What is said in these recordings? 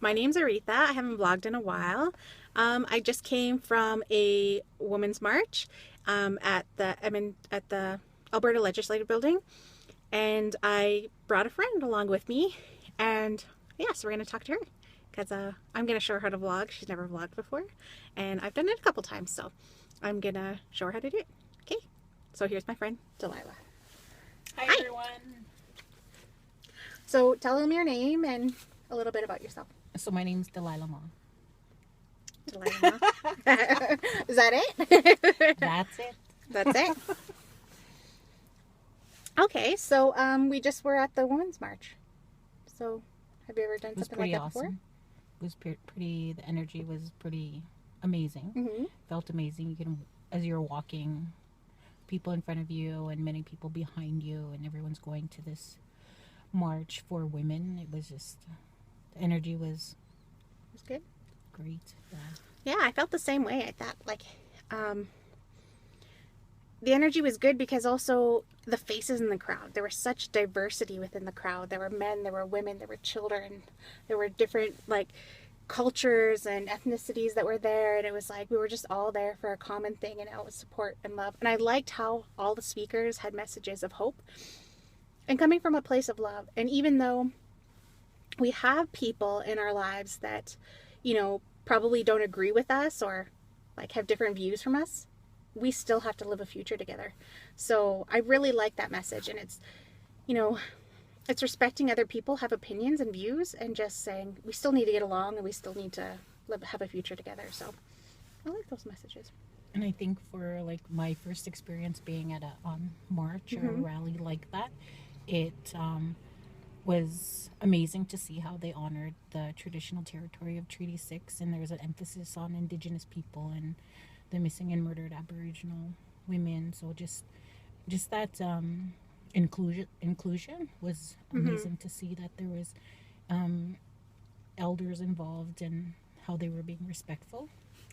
My name's Aretha. I haven't vlogged in a while. I just came from a women's march at the Alberta Legislative Building, and I brought a friend along with me. And yeah, so we're going to talk to her because I'm going to show her how to vlog. She's never vlogged before, and I've done it a couple times, so I'm going to show her how to do it. Okay, so here's my friend Delilah. Hi everyone. So tell them your name and a little bit about yourself. So my name's Delilah Mah. Delilah Mah. Is that it? That's it. That's it. Okay, so we just were at the Women's March. So have you ever done something like that before? It was pretty. The energy was pretty amazing. Mm-hmm. Felt amazing. You can, as you're walking, people in front of you and many people behind you, and everyone's going to this march for women. It was just, the energy was good. Great. Yeah, I felt the same way. I thought the energy was good because also the faces in the crowd. There was such diversity within the crowd. There were men, there were women, there were children, there were different cultures and ethnicities that were there, and it was like we were just all there for a common thing, and it was support and love. And I liked how all the speakers had messages of hope and coming from a place of love. And even though we have people in our lives that, probably don't agree with us or have different views from us, we still have to live a future together. So I really like that message. And it's, it's respecting other people, have opinions and views, and just saying we still need to get along and we still need to have a future together. So I like those messages. And I think for my first experience being at a march or a rally like that, it was amazing to see how they honored the traditional territory of Treaty 6, and there was an emphasis on Indigenous people and the missing and murdered Aboriginal women. So just that inclusion was amazing to see, that there was elders involved and how they were being respectful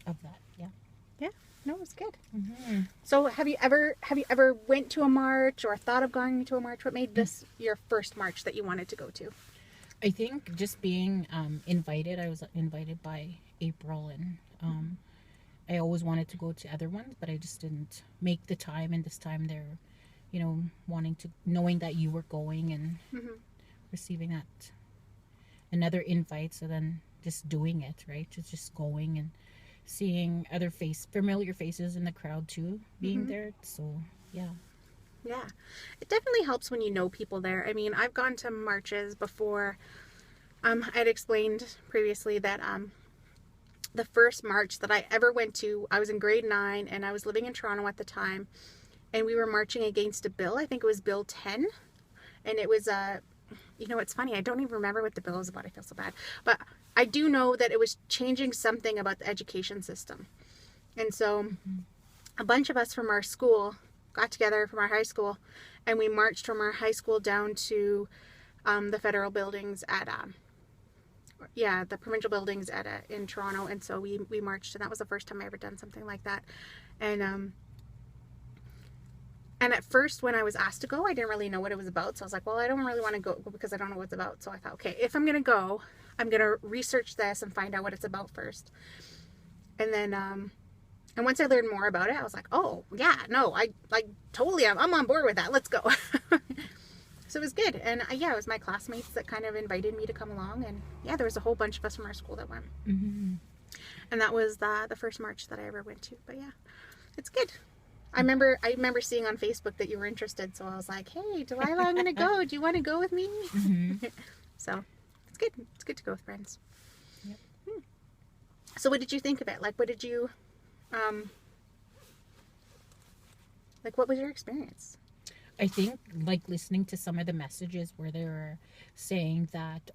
of that. Yeah, no, it was good. Mm-hmm. So have you ever went to a march or thought of going to a march? What made this your first march that you wanted to go to? I think just being invited. I was invited by April, and I always wanted to go to other ones, but I just didn't make the time. And this time they're, knowing that you were going and receiving that another invite. So then just doing it, right? Just going and seeing other familiar faces in the crowd too, being there. So yeah. Yeah, it definitely helps when you know people there. I mean, I've gone to marches before. I had explained previously that the first march that I ever went to, I was in grade 9 and I was living in Toronto at the time, and we were marching against a bill. I think it was Bill 10, and it was it's funny, I don't even remember what the bill was about. I feel so bad, but I do know that it was changing something about the education system. And so a bunch of us from our school got together, from our high school, and we marched from our high school down to the federal buildings at the provincial buildings in Toronto. And so we marched, and that was the first time I ever done something like that. And at first, when I was asked to go, I didn't really know what it was about. So I was like, well, I don't really want to go because I don't know what it's about. So I thought, okay, if I'm going to go, I'm going to research this and find out what it's about first. And then, and once I learned more about it, I was like, oh, yeah, no, I totally, I'm on board with that. Let's go. So it was good. And it was my classmates that kind of invited me to come along. And yeah, there was a whole bunch of us from our school that went. Mm-hmm. And that was the first march that I ever went to. But yeah, it's good. I remember seeing on Facebook that you were interested, so I was like, hey, Delilah, I'm going to go. Do you want to go with me? Mm-hmm. So it's good. It's good to go with friends. Yep. So what did you think of it? What did you, what was your experience? I think listening to some of the messages where they were saying that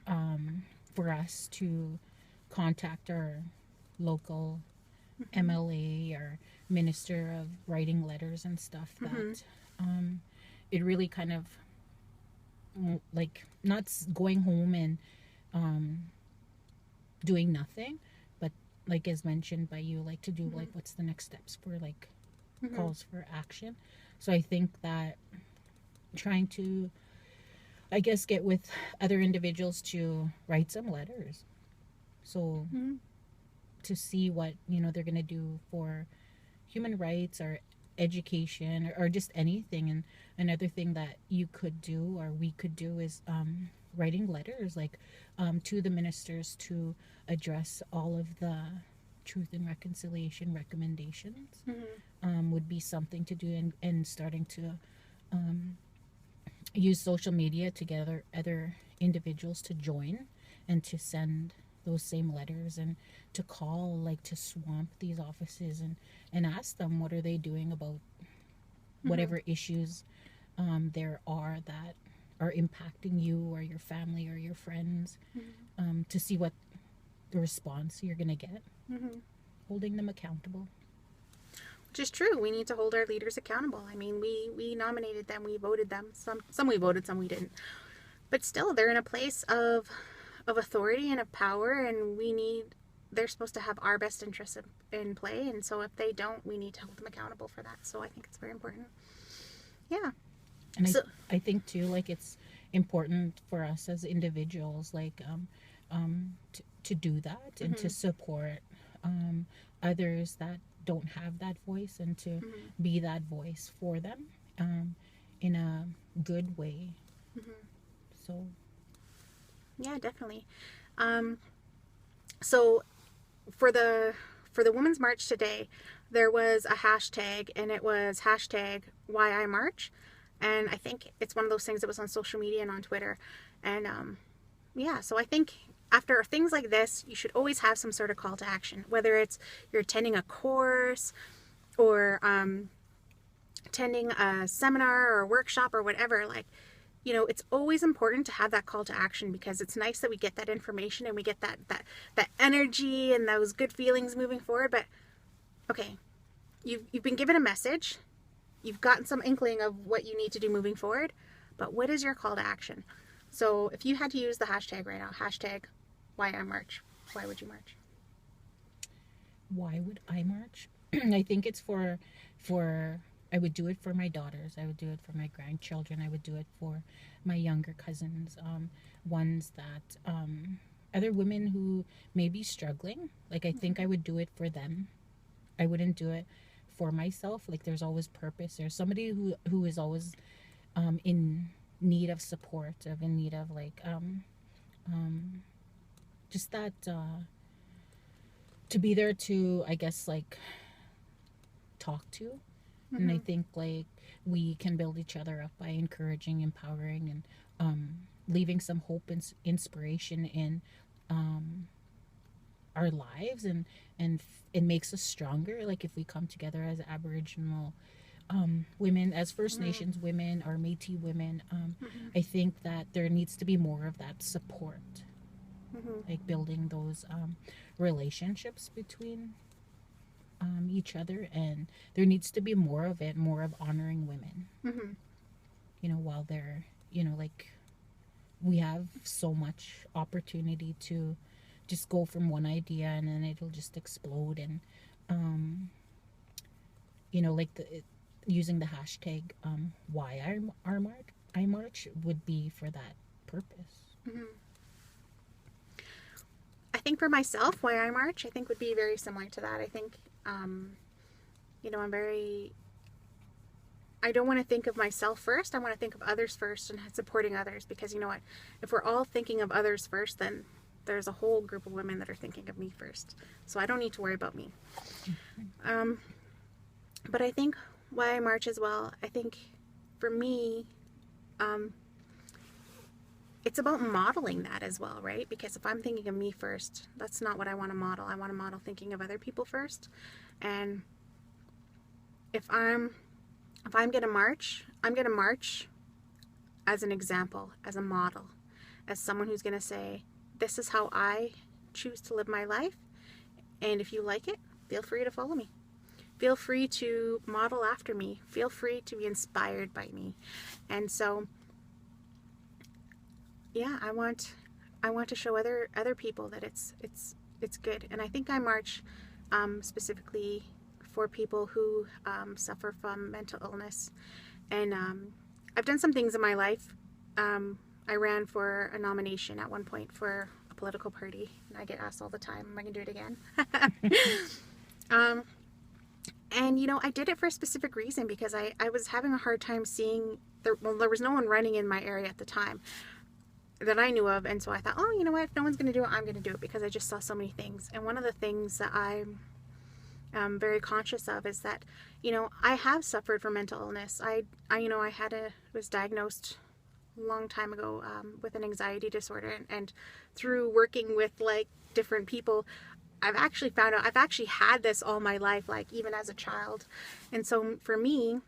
for us to contact our local MLA or minister of writing letters and stuff, that it really kind of not going home and doing nothing, but as mentioned by you, to do what's the next steps for calls for action. So I think that trying to, I guess, get with other individuals to write some letters So Mhm. to see what, you know, they're going to do for human rights or education, or just anything. And another thing that you could do, or we could do, is writing letters, like to the ministers, to address all of the truth and reconciliation recommendations. Mhm. Would be something to do, and starting to um, use social media to get other individuals to join and to send those same letters, and to call, like, to swamp these offices, and ask them what are they doing about Mhm. whatever issues there are that are impacting you or your family or your friends, Mhm. to see what the response you're going to get, Mhm. holding them accountable. Which is true. We need to hold our leaders accountable. I mean, we nominated them, we voted them. Some we voted, some we didn't. But still, they're in a place of authority and of power, and they're supposed to have our best interests in play. And so if they don't, we need to hold them accountable for that. So I think it's very important. Yeah. And So. I think too, like, it's important for us as individuals, like, to do that, and to Mhm. support others that don't have that voice, and to Mhm. be that voice for them, in a good way. Mhm. So Yeah, definitely. Um, so for the Women's March today, there was a hashtag, and it was hashtag Why I March, and I think it's one of those things that was on social media and on Twitter, and yeah. So I think after things like this, you should always have some sort of call to action, whether it's you're attending a course or attending a seminar or a workshop or whatever. Like, it's always important to have that call to action, because it's nice that we get that information and we get that energy and those good feelings moving forward. But okay, you've been given a message, you've gotten some inkling of what you need to do moving forward, but what is your call to action? So if you had to use the hashtag right now, hashtag Why I March, why would you march? why would I march? I think it's for I would do it for my daughters. I would do it for my grandchildren. I would do it for my younger cousins, ones that other women who may be struggling. Like, I think I would do it for them. I wouldn't do it for myself. Like, there's always purpose. There's somebody who is always in need of support, of in need of, like, just that, to be there to, I guess, like, talk to. And I Mm-hmm. think, like, we can build each other up by encouraging, empowering, and leaving some hope and inspiration in um, our lives, and it makes us stronger. Like, if we come together as Aboriginal women, as First Mm-hmm. Nations women, or Métis women, Mm-hmm. I think that there needs to be more of that support, Mm-hmm. like building those relationships between each other, and there needs to be more of it, more of honoring women, Mm-hmm. while they're, like, we have so much opportunity to just go from one idea, and then it'll just explode. And um like, using the hashtag why I march would be for that purpose. Mm-hmm. I think for myself, why I march, I think would be very similar to that. I think, I'm very, I don't want to think of myself first. I want to think of others first and supporting others, because you know what? If we're all thinking of others first, then there's a whole group of women that are thinking of me first. So I don't need to worry about me. Um, but I think why I march as well, I think for me, um, it's about modeling that as well, right? Because if I'm thinking of me first, that's not what I want to model. I want to model thinking of other people first. And if I'm going to march, I'm going to march as an example, as a model, as someone who's going to say, this is how I choose to live my life. And if you like it, feel free to follow me. Feel free to model after me. Feel free to be inspired by me. And so, yeah, I want to show other people that it's good. And I think I march specifically for people who suffer from mental illness. And I've done some things in my life. I ran for a nomination at one point for a political party, and I get asked all the time, am I going to do it again? And, you know, I did it for a specific reason, because I was having a hard time seeing, there was no one running in my area at the time that I knew of, and so I thought, oh, you know what, if no one's going to do it, I'm going to do it, because I just saw so many things. And one of the things that I'm very conscious of is that, you know, I have suffered from mental illness. I was diagnosed a long time ago with an anxiety disorder, and through working with like different people, I've actually found out I've actually had this all my life, like even as a child. And so for me,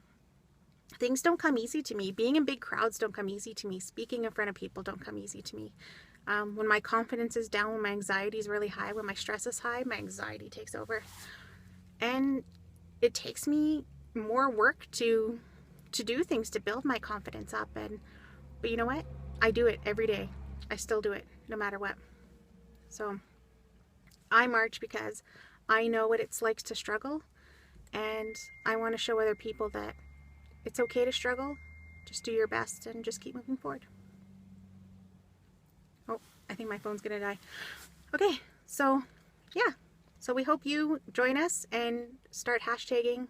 things don't come easy to me. Being in big crowds don't come easy to me. Speaking in front of people don't come easy to me. When my confidence is down, when my anxiety is really high, when my stress is high, my anxiety takes over. And it takes me more work to do things to build my confidence up. But you know what? I do it every day. I still do it no matter what. So I march because I know what it's like to struggle, and I want to show other people that it's okay to struggle. Just do your best and just keep moving forward. Oh, I think my phone's gonna die. Okay, so yeah. So we hope you join us and start hashtagging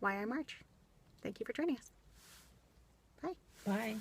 Why I March. Thank you for joining us. Bye. Bye.